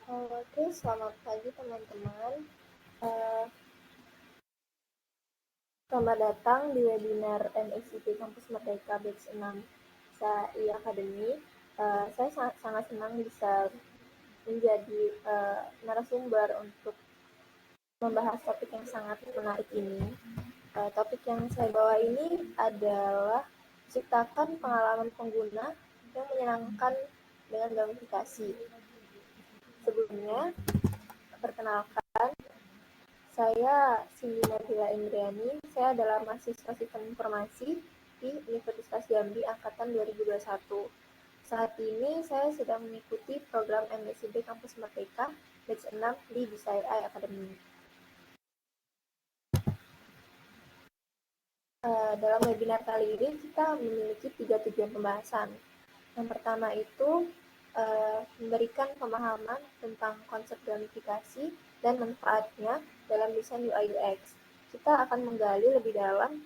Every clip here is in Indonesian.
Oke, selamat pagi teman-teman. Eh, Selamat datang di webinar MSIP Kampus Merdeka Batch 6 SAI Academy. Saya sangat senang bisa menjadi narasumber untuk membahas topik yang sangat menarik ini. Topik yang saya bawa ini adalah ciptakan pengalaman pengguna yang menyenangkan dengan gamifikasi. Sebelumnya, perkenalkan, saya Cindy Nabila Indriani, saya adalah mahasiswa Sistem Informasi di Universitas Jambi Angkatan 2021. Saat ini saya sedang mengikuti program MSIB Kampus Merdeka Batch 6 di BCI Academy. Dalam webinar kali ini kita memiliki 3 tujuan pembahasan. Yang pertama itu memberikan pemahaman tentang konsep gamifikasi dan manfaatnya dalam desain UI UX. Kita akan menggali lebih dalam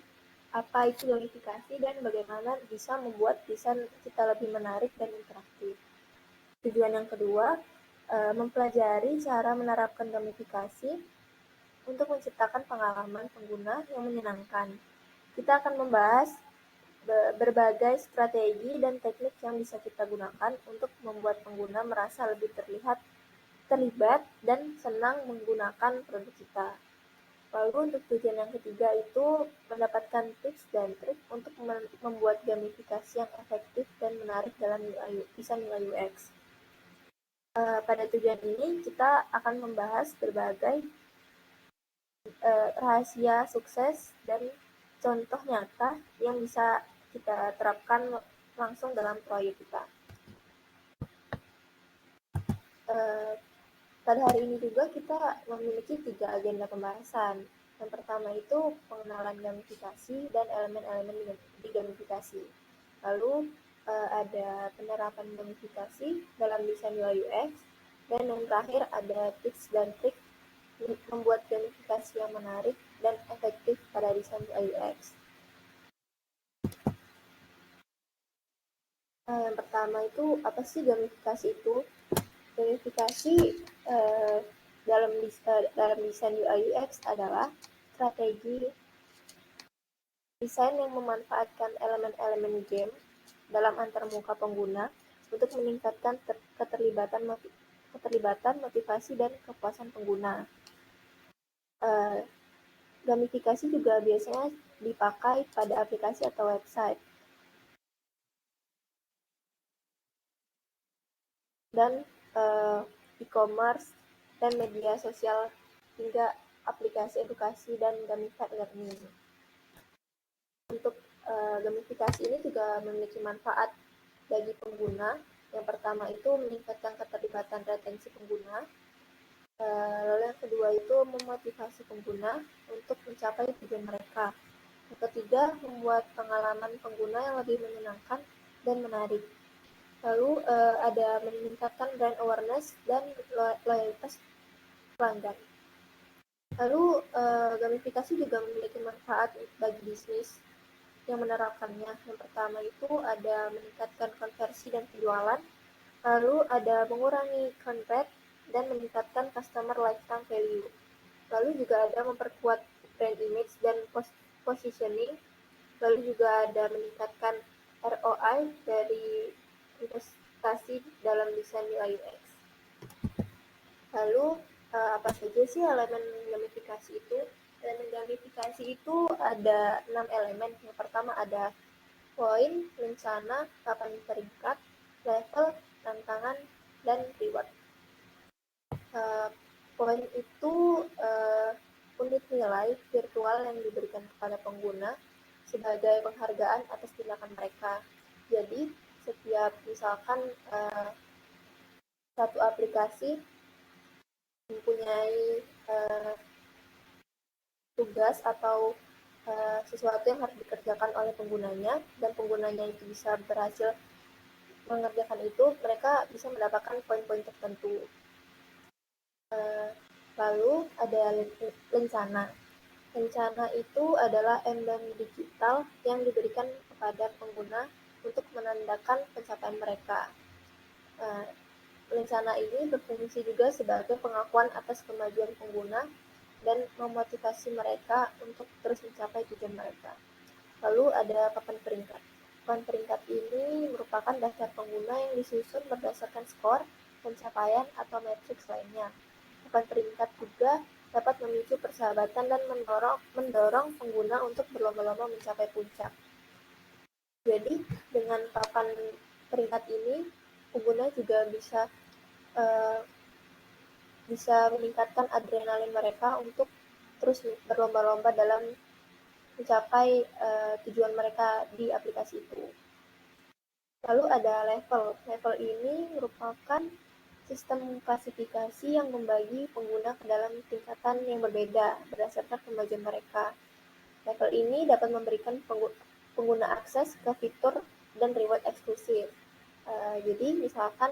apa itu gamifikasi dan bagaimana bisa membuat desain kita lebih menarik dan interaktif. Tujuan yang kedua, mempelajari cara menerapkan gamifikasi untuk menciptakan pengalaman pengguna yang menyenangkan. Kita akan membahas berbagai strategi dan teknik yang bisa kita gunakan untuk membuat pengguna merasa lebih terlibat dan senang menggunakan produk kita. Lalu untuk tujuan yang ketiga itu mendapatkan tips dan trik untuk membuat gamifikasi yang efektif dan menarik dalam desain UI UX. Pada tujuan ini kita akan membahas berbagai rahasia sukses dan contoh nyata yang bisa kita terapkan langsung dalam proyek kita. Pada hari ini juga kita memiliki 3 agenda pembahasan. Yang pertama itu pengenalan gamifikasi dan elemen-elemen di gamifikasi. Lalu ada penerapan gamifikasi dalam desain UI UX. Dan yang terakhir ada tips dan trik membuat gamifikasi yang menarik dan efektif pada desain UI UX. Yang pertama itu, apa sih gamifikasi itu? Gamifikasi dalam desain UI UX adalah strategi desain yang memanfaatkan elemen-elemen game dalam antarmuka pengguna untuk meningkatkan keterlibatan, motivasi, dan kepuasan pengguna. Gamifikasi juga biasanya dipakai pada aplikasi atau website. Dan e-commerce dan media sosial hingga aplikasi edukasi dan gamified learning. Untuk gamifikasi ini juga memiliki manfaat bagi pengguna. Yang pertama itu meningkatkan keterlibatan retensi pengguna. Lalu yang kedua itu memotivasi pengguna untuk mencapai tujuan mereka. Yang ketiga, membuat pengalaman pengguna yang lebih menyenangkan dan menarik. Lalu ada meningkatkan brand awareness dan loyalitas pelanggan. Lalu gamifikasi juga memiliki manfaat bagi bisnis yang menerapkannya. Yang pertama itu ada meningkatkan konversi dan penjualan. Lalu ada mengurangi convert dan meningkatkan customer lifetime value. Lalu juga ada memperkuat brand image dan positioning. Lalu juga ada meningkatkan ROI dari investasi dalam desain UI UX. Lalu apa saja sih elemen gamifikasi itu? Elemen gamifikasi itu ada 6 elemen. Yang pertama ada poin, rencana, kapan peringkat, level, tantangan, dan reward. Poin itu unit nilai virtual yang diberikan kepada pengguna sebagai penghargaan atas tindakan mereka. Jadi setiap misalkan satu aplikasi mempunyai tugas atau sesuatu yang harus dikerjakan oleh penggunanya dan penggunanya itu bisa berhasil mengerjakan itu, mereka bisa mendapatkan poin-poin tertentu. Lalu ada rencana. Rencana itu adalah emblem digital yang diberikan kepada pengguna untuk menandakan pencapaian mereka. Rencana ini berfungsi juga sebagai pengakuan atas kemajuan pengguna dan memotivasi mereka untuk terus mencapai tujuan mereka. Lalu ada papan peringkat. Papan peringkat ini merupakan daftar pengguna yang disusun berdasarkan skor, pencapaian, atau matriks lainnya. Papan peringkat juga dapat memicu persahabatan dan mendorong pengguna untuk berlomba-lomba mencapai puncak. Jadi, dengan papan peringkat ini, pengguna juga bisa meningkatkan adrenalin mereka untuk terus berlomba-lomba dalam mencapai tujuan mereka di aplikasi itu. Lalu ada level. Level ini merupakan sistem klasifikasi yang membagi pengguna ke dalam tingkatan yang berbeda berdasarkan kemajuan mereka. Level ini dapat memberikan pengguna akses ke fitur dan reward eksklusif. Jadi misalkan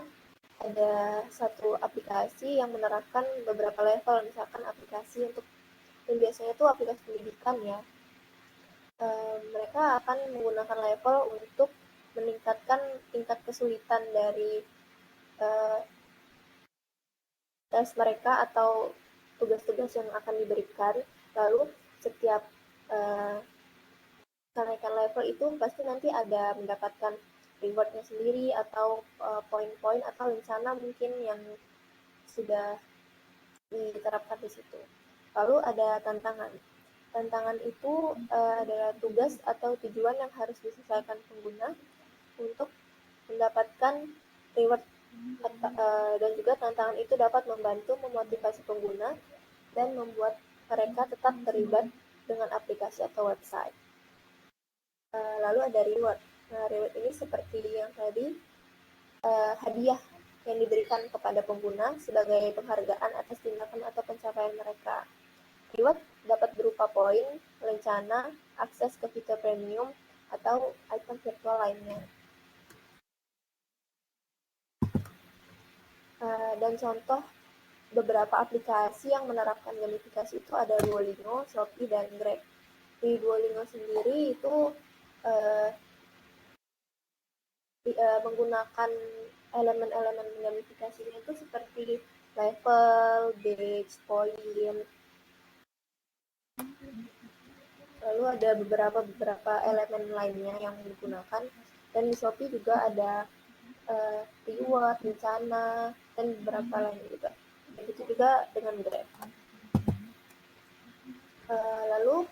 ada satu aplikasi yang menerapkan beberapa level, misalkan aplikasi untuk yang biasanya itu aplikasi pendidikan ya. Mereka akan menggunakan level untuk meningkatkan tingkat kesulitan dari tes mereka atau tugas-tugas yang akan diberikan. Lalu setiap kenaikan level itu pasti nanti ada mendapatkan rewardnya sendiri atau poin-poin atau rencana mungkin yang sudah diterapkan di situ. Lalu ada tantangan. Tantangan itu adalah tugas atau tujuan yang harus diselesaikan pengguna untuk mendapatkan reward, dan juga tantangan itu dapat membantu memotivasi pengguna dan membuat mereka tetap terlibat dengan aplikasi atau website. Lalu ada reward. Nah, reward ini seperti yang tadi, hadiah yang diberikan kepada pengguna sebagai penghargaan atas tindakan atau pencapaian mereka. Reward dapat berupa poin, rencana, akses ke fitur premium, atau item virtual lainnya. Dan contoh beberapa aplikasi yang menerapkan gamifikasi itu ada Duolingo, Shopee, dan Grab. Di Duolingo sendiri itu menggunakan elemen-elemen gamifikasinya itu seperti level, badge, poin, lalu ada beberapa elemen lainnya yang digunakan. Dan di Shopee juga ada reward, rencana, dan beberapa lain juga. Begitu juga dengan Grab. Lalu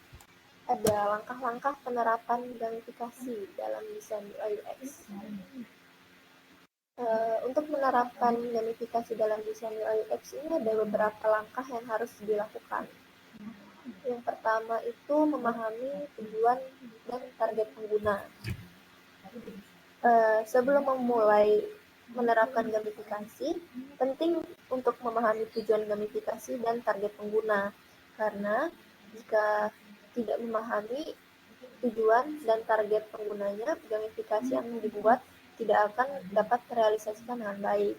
ada langkah-langkah penerapan gamifikasi dalam desain UI UX. Untuk menerapkan gamifikasi dalam desain UI UX ini ada beberapa langkah yang harus dilakukan. Yang pertama itu memahami tujuan dan target pengguna. Sebelum memulai menerapkan gamifikasi, penting untuk memahami tujuan gamifikasi dan target pengguna. Karena jika tidak memahami tujuan dan target penggunanya, gamifikasi yang dibuat tidak akan dapat terrealisasikan dengan baik.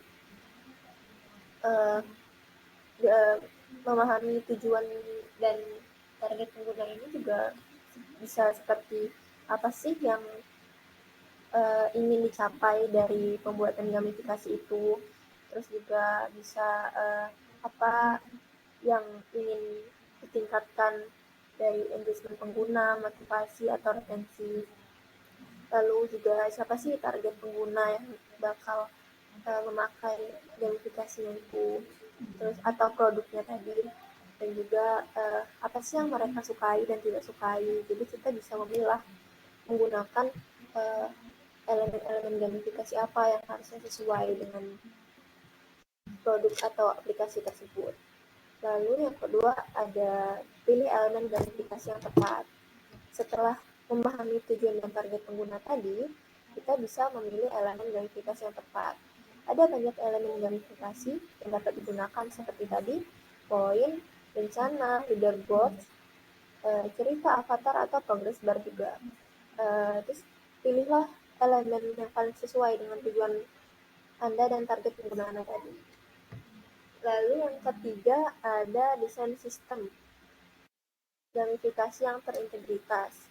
Memahami tujuan dan target pengguna ini juga bisa seperti apa sih yang ingin dicapai dari pembuatan gamifikasi itu, terus juga bisa apa yang ingin ditingkatkan dari engagement pengguna, motivasi atau retensi. Lalu juga siapa sih target pengguna yang bakal memakai gamifikasinya itu, terus atau produknya tadi, dan juga apa sih yang mereka sukai dan tidak sukai. Jadi kita bisa memilah menggunakan elemen-elemen gamifikasi apa yang harusnya sesuai dengan produk atau aplikasi tersebut. Lalu yang kedua ada pilih elemen gamifikasi yang tepat. Setelah memahami tujuan dan target pengguna tadi, kita bisa memilih elemen gamifikasi yang tepat. Ada banyak elemen gamifikasi yang dapat digunakan seperti tadi, poin, rencana, leaderboard, cerita, avatar, atau progress bar juga. Terus pilihlah elemen yang paling sesuai dengan tujuan Anda dan target pengguna Anda tadi. Lalu yang ketiga ada desain sistem gamifikasi yang terintegritas.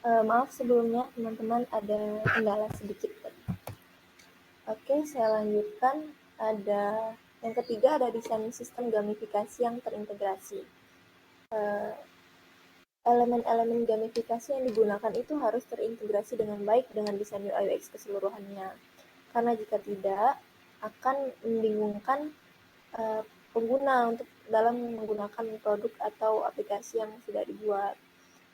Maaf sebelumnya teman-teman ada kendala sedikit. Oke, saya lanjutkan. Ada yang ketiga, ada desain sistem gamifikasi yang terintegrasi. Elemen-elemen gamifikasi yang digunakan itu harus terintegrasi dengan baik dengan desain UI UX keseluruhannya. Karena jika tidak, akan membingungkan pengguna untuk dalam menggunakan produk atau aplikasi yang sudah dibuat.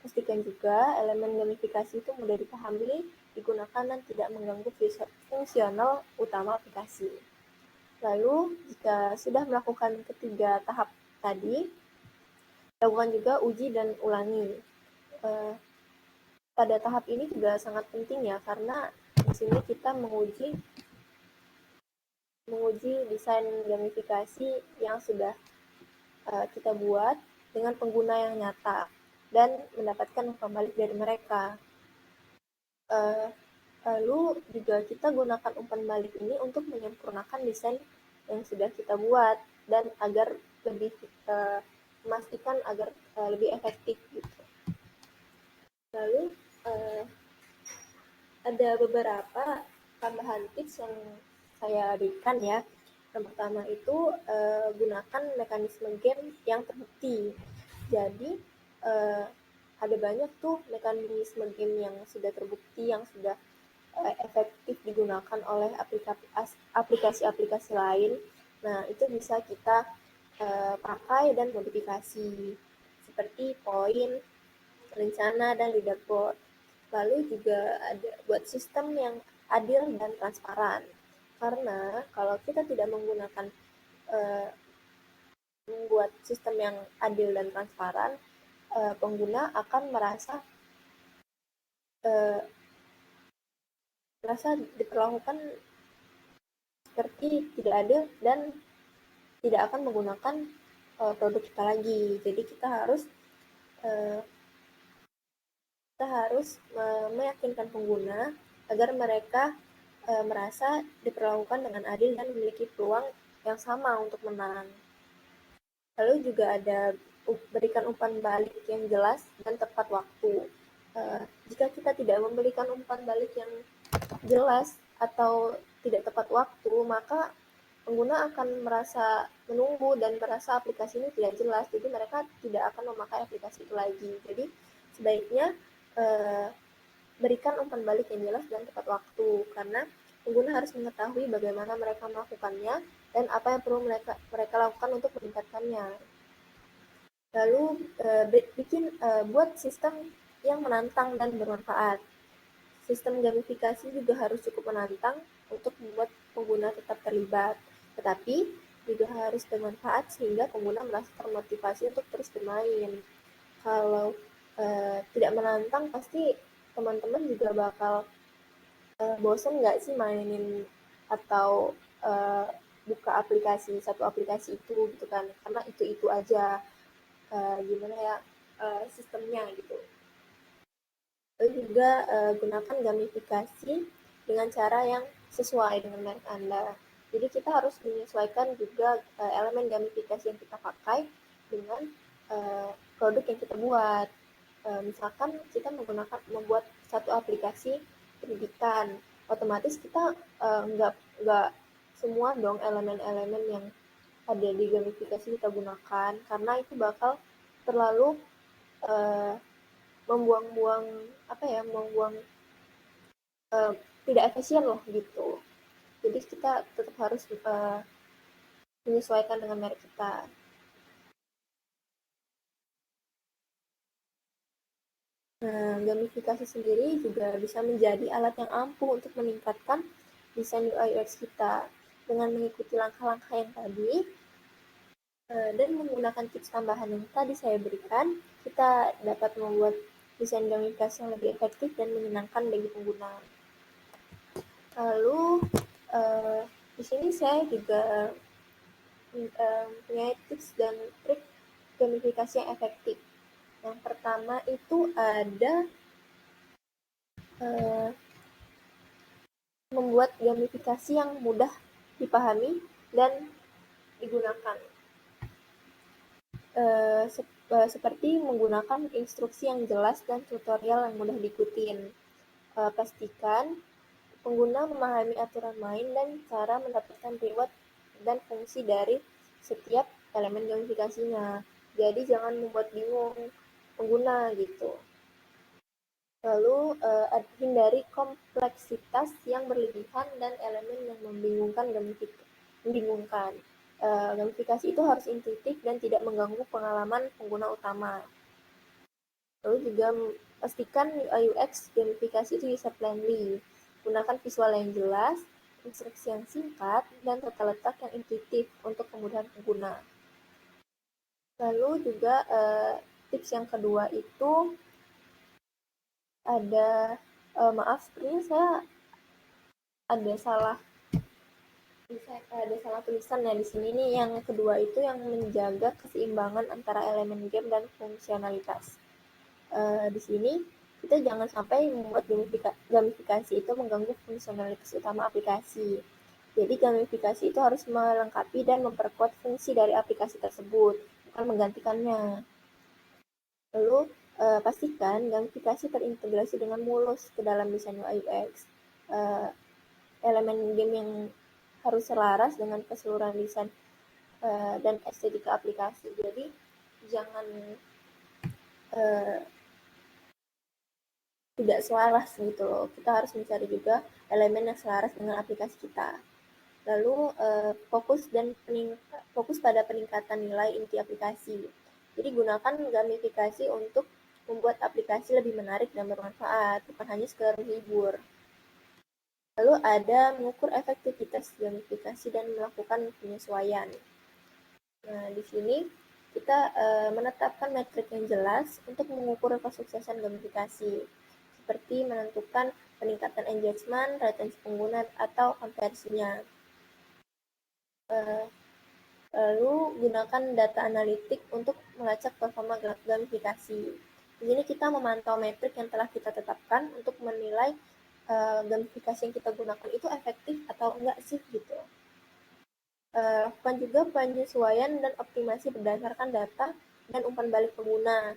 Pastikan juga elemen gamifikasi itu mudah dipahami, digunakan, dan tidak mengganggu fungsional utama aplikasi. Lalu, jika sudah melakukan ketiga tahap tadi, lakukan juga uji dan ulangi. Pada tahap ini juga sangat penting ya, karena di sini kita menguji desain gamifikasi yang sudah kita buat dengan pengguna yang nyata dan mendapatkan umpan balik dari mereka. Lalu juga kita gunakan umpan balik ini untuk menyempurnakan desain yang sudah kita buat dan agar lebih memastikan agar lebih efektif gitu. Lalu ada beberapa tambahan tips yang saya berikan ya. Yang pertama itu gunakan mekanisme game yang terbukti. Jadi ada banyak tuh mekanisme game yang sudah terbukti, yang sudah efektif digunakan oleh aplikasi-aplikasi lain. Nah, itu bisa kita pakai dan modifikasi seperti poin, rencana, dan leaderboard. Lalu juga ada buat sistem yang adil dan transparan. Karena kalau kita tidak menggunakan membuat sistem yang adil dan transparan, pengguna akan merasa diperlakukan seperti tidak adil dan tidak akan menggunakan produk kita lagi. Jadi kita harus meyakinkan pengguna agar mereka merasa diperlakukan dengan adil dan memiliki peluang yang sama untuk menang. Lalu juga ada berikan umpan balik yang jelas dan tepat waktu. Jika kita tidak memberikan umpan balik yang jelas atau tidak tepat waktu, maka pengguna akan merasa menunggu dan merasa aplikasi ini tidak jelas, jadi mereka tidak akan memakai aplikasi itu lagi. Jadi sebaiknya berikan umpan balik yang jelas dan tepat waktu, karena pengguna harus mengetahui bagaimana mereka melakukannya dan apa yang perlu mereka lakukan untuk meningkatkannya. Lalu buat sistem yang menantang dan bermanfaat. Sistem gamifikasi juga harus cukup menantang untuk membuat pengguna tetap terlibat, tetapi juga harus bermanfaat sehingga pengguna merasa termotivasi untuk terus bermain. Kalau tidak menantang, pasti teman-teman juga bakal bosan nggak sih mainin atau buka satu aplikasi itu gitu kan, karena itu aja gimana ya sistemnya gitu. Lalu juga gunakan gamifikasi dengan cara yang sesuai dengan merek Anda. Jadi kita harus menyesuaikan juga elemen gamifikasi yang kita pakai dengan produk yang kita buat. Misalkan kita membuat satu aplikasi pendidikan, otomatis kita nggak semua dong elemen-elemen yang ada di gamifikasi kita gunakan, karena itu bakal terlalu membuang-buang tidak efisien loh gitu. Jadi kita tetap harus menyesuaikan dengan merek kita. Nah, gamifikasi sendiri juga bisa menjadi alat yang ampuh untuk meningkatkan desain UI UX kita. Dengan mengikuti langkah-langkah yang tadi dan menggunakan tips tambahan yang tadi saya berikan, kita dapat membuat desain gamifikasi yang lebih efektif dan menyenangkan bagi pengguna. Lalu di sini saya juga punya tips dan trik gamifikasi yang efektif. Yang pertama itu ada membuat gamifikasi yang mudah dipahami dan digunakan. seperti menggunakan instruksi yang jelas dan tutorial yang mudah diikutin. Pastikan pengguna memahami aturan main dan cara mendapatkan reward dan fungsi dari setiap elemen gamifikasinya. Jadi jangan membuat bingung pengguna gitu. Lalu hindari kompleksitas yang berlebihan dan elemen yang membingungkan. Gamifikasi itu harus intuitif dan tidak mengganggu pengalaman pengguna utama. Lalu juga pastikan UI UX gamifikasi itu user friendly. Gunakan visual yang jelas, instruksi yang singkat, dan tata letak yang intuitif untuk kemudahan pengguna. Lalu juga tips yang kedua itu ada maaf, sepertinya saya ada salah tulisan ya di sini nih. Yang kedua itu yang menjaga keseimbangan antara elemen game dan fungsionalitas. Di sini kita jangan sampai membuat gamifikasi itu mengganggu fungsionalitas utama aplikasi. Jadi gamifikasi itu harus melengkapi dan memperkuat fungsi dari aplikasi tersebut, bukan menggantikannya. Lalu pastikan gamifikasi terintegrasi dengan mulus ke dalam desain UI UX. Elemen game yang harus selaras dengan keseluruhan desain dan estetika aplikasi. Jadi jangan tidak selaras gitu loh. Kita harus mencari juga elemen yang selaras dengan aplikasi kita. Lalu fokus pada peningkatan nilai inti aplikasi. Jadi gunakan gamifikasi untuk membuat aplikasi lebih menarik dan bermanfaat, bukan hanya sekedar menghibur. Lalu ada mengukur efektivitas gamifikasi dan melakukan penyesuaian. Nah, di sini kita menetapkan metrik yang jelas untuk mengukur kesuksesan gamifikasi, seperti menentukan peningkatan engagement, retensi pengguna, atau konversinya. Lalu gunakan data analitik untuk melacak performa gamifikasi. Di sini kita memantau metrik yang telah kita tetapkan untuk menilai gamifikasi yang kita gunakan itu efektif atau enggak sih gitu. Lakukan juga penyesuaian dan optimasi berdasarkan data dan umpan balik pengguna.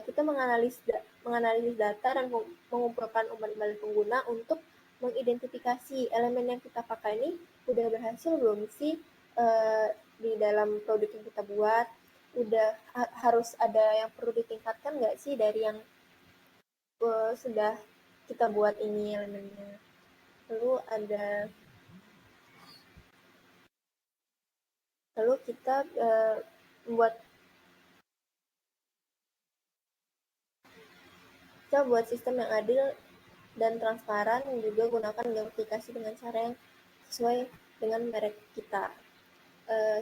Kita menganalisis data dan mengumpulkan umpan balik pengguna untuk mengidentifikasi elemen yang kita pakai ini udah berhasil belum sih di dalam produk yang kita buat, udah harus ada yang perlu ditingkatkan nggak sih dari yang sudah kita buat ini elemennya. Lalu kita buat sistem yang adil dan transparan, juga gunakan gamifikasi dengan cara yang sesuai dengan merek kita.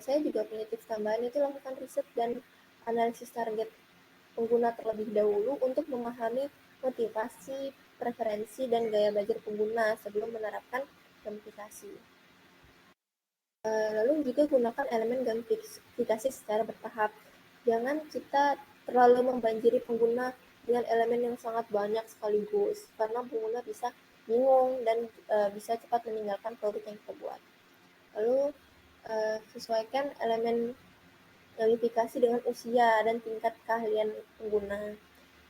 Saya juga punya tips tambahan, itu lakukan riset dan analisis target pengguna terlebih dahulu untuk memahami motivasi, preferensi, dan gaya belajar pengguna sebelum menerapkan gamifikasi. Lalu juga gunakan elemen gamifikasi secara bertahap. Jangan kita terlalu membanjiri pengguna dengan elemen yang sangat banyak sekaligus, karena pengguna bisa bingung dan bisa cepat meninggalkan produk yang kita buat. Lalu sesuaikan elemen gamifikasi dengan usia dan tingkat keahlian pengguna.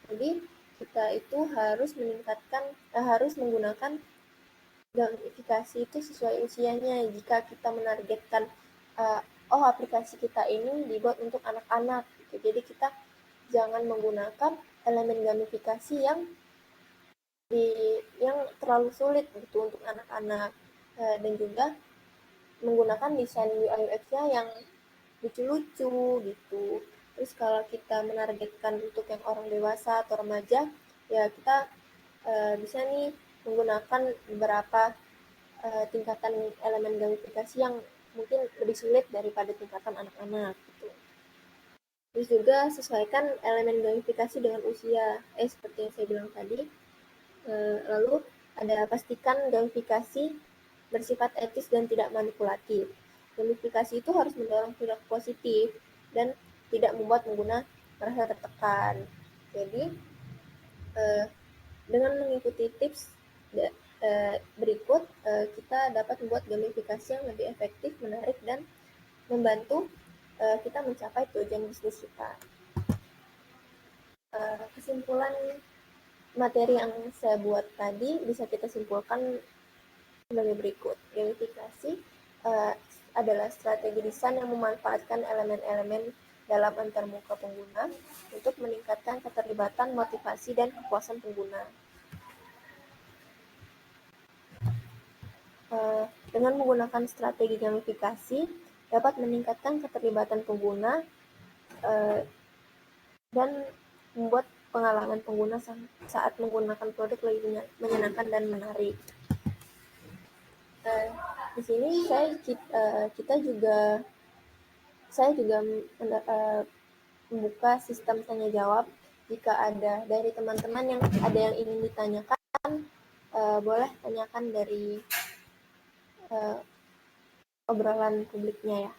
Jadi kita itu harus menggunakan gamifikasi itu sesuai usianya. Jika kita menargetkan aplikasi kita ini dibuat untuk anak-anak gitu. Jadi kita jangan menggunakan elemen gamifikasi yang terlalu sulit gitu untuk anak-anak, dan juga menggunakan desain UI UX-nya yang lucu-lucu gitu. Terus kalau kita menargetkan untuk yang orang dewasa atau remaja, ya kita bisa nih menggunakan beberapa tingkatan elemen gamifikasi yang mungkin lebih sulit daripada tingkatan anak-anak gitu. Terus juga sesuaikan elemen gamifikasi dengan usia. Seperti yang saya bilang tadi. Lalu ada pastikan gamifikasi bersifat etis dan tidak manipulatif. Gamifikasi itu harus mendorong perilaku positif dan tidak membuat pengguna merasa tertekan. Jadi dengan mengikuti tips berikut, kita dapat membuat gamifikasi yang lebih efektif, menarik, dan membantu kita mencapai tujuan bisnis kita. kesimpulan materi yang saya buat tadi bisa kita simpulkan sebagai berikut. Gamifikasi adalah strategi desain yang memanfaatkan elemen-elemen dalam antarmuka pengguna untuk meningkatkan keterlibatan, motivasi, dan kepuasan pengguna. Dengan menggunakan strategi gamifikasi dapat meningkatkan keterlibatan pengguna dan membuat pengalaman pengguna saat menggunakan produk lebih menyenangkan dan menarik. Di sini saya juga membuka sistem tanya jawab. Jika ada dari teman-teman yang ada yang ingin ditanyakan, boleh tanyakan dari obrolan publiknya ya.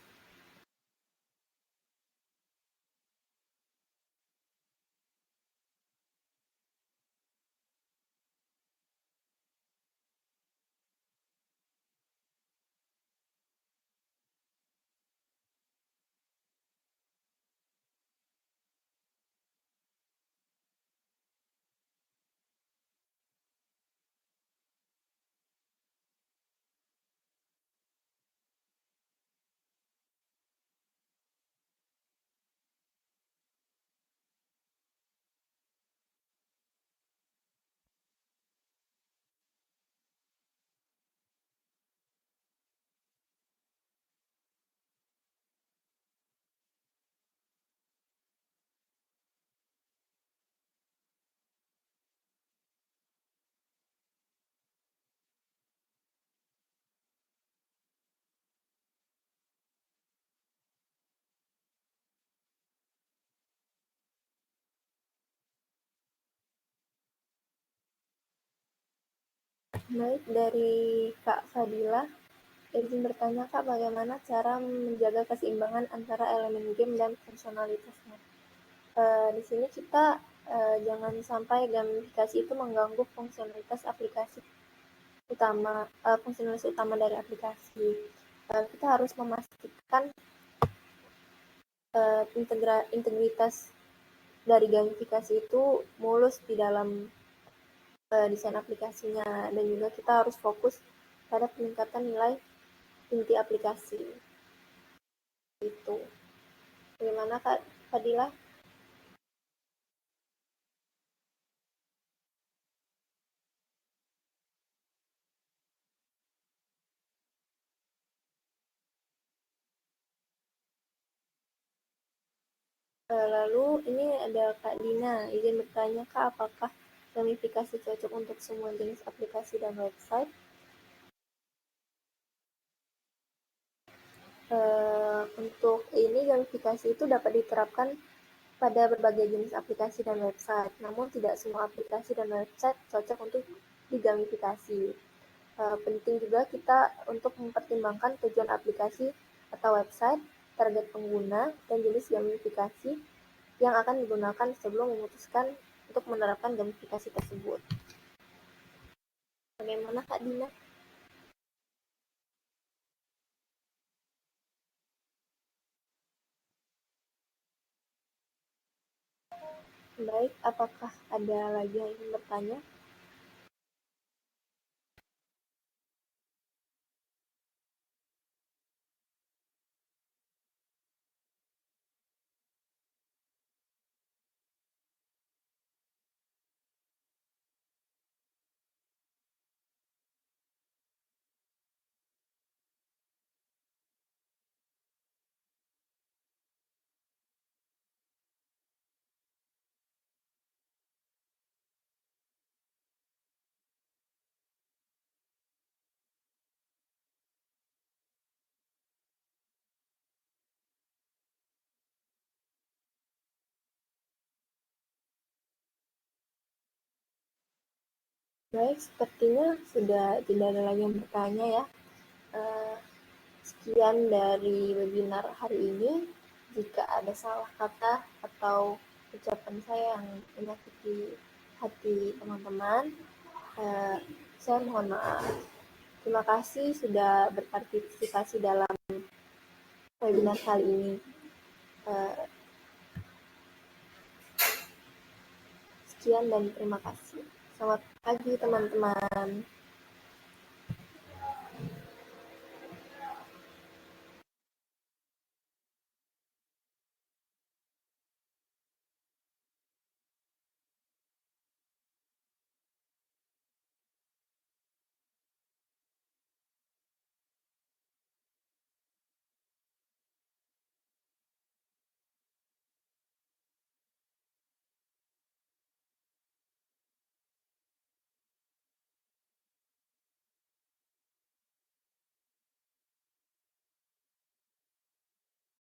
Baik, dari Kak Fadila, izin bertanya Kak, bagaimana cara menjaga keseimbangan antara elemen game dan fungsionalitasnya? Di sini kita jangan sampai gamifikasi itu mengganggu fungsionalitas aplikasi fungsionalitas utama dari aplikasi. Kita harus memastikan integritas dari gamifikasi itu mulus di dalam desain aplikasinya, dan juga kita harus fokus pada peningkatan nilai inti aplikasi. Itu. Bagaimana Kak Fadila? Lalu ini ada Kak Dina, izin bertanya Kak, apakah gamifikasi cocok untuk semua jenis aplikasi dan website? Untuk ini gamifikasi itu dapat diterapkan pada berbagai jenis aplikasi dan website, namun tidak semua aplikasi dan website cocok untuk digamifikasi. Penting juga kita untuk mempertimbangkan tujuan aplikasi atau website, target pengguna, dan jenis gamifikasi yang akan digunakan sebelum memutuskan untuk menerapkan gamifikasi tersebut. Bagaimana Kak Dina? Baik, apakah ada lagi yang ingin bertanya? Baik, sepertinya sudah tidak ada lagi yang bertanya ya. Sekian dari webinar hari ini. Jika ada salah kata atau ucapan saya yang menyakiti hati teman-teman, saya mohon maaf. Terima kasih sudah berpartisipasi dalam webinar kali ini. Sekian dan terima kasih. Selamat pagi teman-teman.